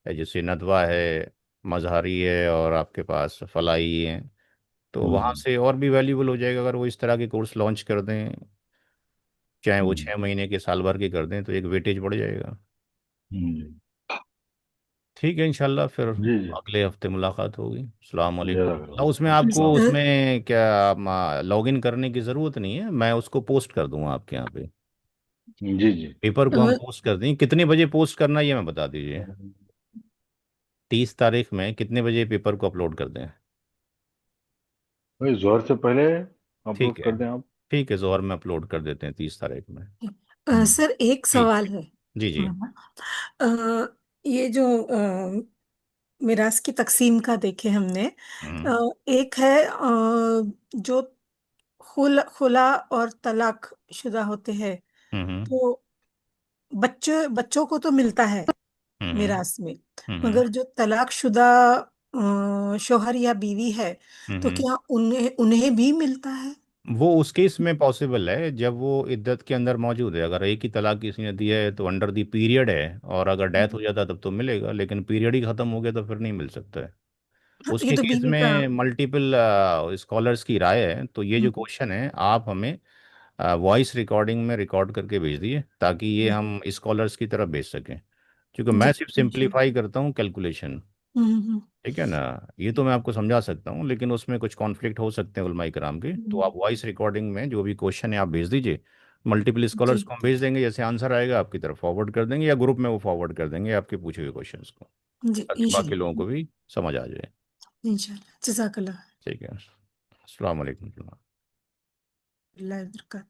जैसे नदवा है, मजहरी है, और आपके पास फलाई है, तो वहाँ हम्म, से और भी वैल्यूबल हो जाएगा अगर वो इस तरह के कोर्स लॉन्च कर दें, चाहे वो हम्म, 6 महीने के साल भर के कर दें, तो एक वेटेज बढ़ जाएगा। हम्म, ठीक है इंशाल्लाह, फिर जी जी। अगले हफ्ते मुलाकात होगी। अस्सलाम वालेकुम। तो उसमें जज़ाकल्लाह। आपको अस्सलाम। उसमें क्या लॉगिन करने की ज़रूरत नहीं है, मैं उसको पोस्ट कर दूंगा आपके यहाँ पे। जी जी। पेपर को हम पोस्ट कर दें, कितने बजे पोस्ट करना है ये मैं बता दीजिए। 30 तारीख में कितने बजे पेपर को अपलोड कर दें। भाई जोहर से पहले ठीक अपलोड है। कर दें आप। ठीक है, जोहर में अपलोड कर देते हैं 30 तारीख में। सर एक जी सवाल है। जी। जी हाँ, ये जो मिरास की तकसीम का देखे हमने। हम्म। एक है जो खुला और तलाक शुदा होते हैं, हम्म। तो बच्चों को तो मिलता है हम्म। मिरास में। हम्म। मगर जो तलाकशुदा शौहर या बीवी है, तो हम्म। क्या उन्हें उन्हें भी मिलता है? वो उस केस में पॉसिबल है जब वो इद्दत के अंदर मौजूद है। अगर एक ही तलाक किसी ने दिया है तो अंडर दी पीरियड है, और अगर डेथ हो जाता तब तो मिलेगा, लेकिन पीरियड ही खत्म हो गया तो फिर नहीं मिल सकता है। हाँ, ये उसके तो केस बीवी का। में मल्टीपल स्कॉलर्स की राय है। तो ये जो हम्म, क्वेश्चन है आप हमें वॉइस रिकॉर्डिंग में रिकॉर्ड करके भेज दिए, ताकि ये हम्म, हम स्कॉलर्स की तरफ भेज सकें, क्योंकि जी मैं सिर्फ इंशाल्लाह। सिंप्लीफाई करता हूँ कैलकुलेशन। हम्म। ठीक है ना। ये तो मैं आपको समझा सकता हूँ, लेकिन उसमें कुछ कॉन्फ्लिक्ट हो सकते हैं उलमाए कराम के। तो आप वॉइस रिकॉर्डिंग में जो भी क्वेश्चन है आप भेज दीजिए। मल्टीपल स्कॉलर्स जी को हम भेज देंगे, जैसे आंसर आएगा आपकी तरफ फॉरवर्ड कर देंगे, या ग्रुप में वो फॉरवर्ड कर देंगे आपके पूछे हुए क्वेश्चन को, जी ताकि बाकी लोगों इंशाल्लाह। को भी समझ आ जाए। इंशाल्लाह, जज़ाकल्लाह। ठीक है। अस्सलाम वालेकुम। अल्लाह बरकातहू।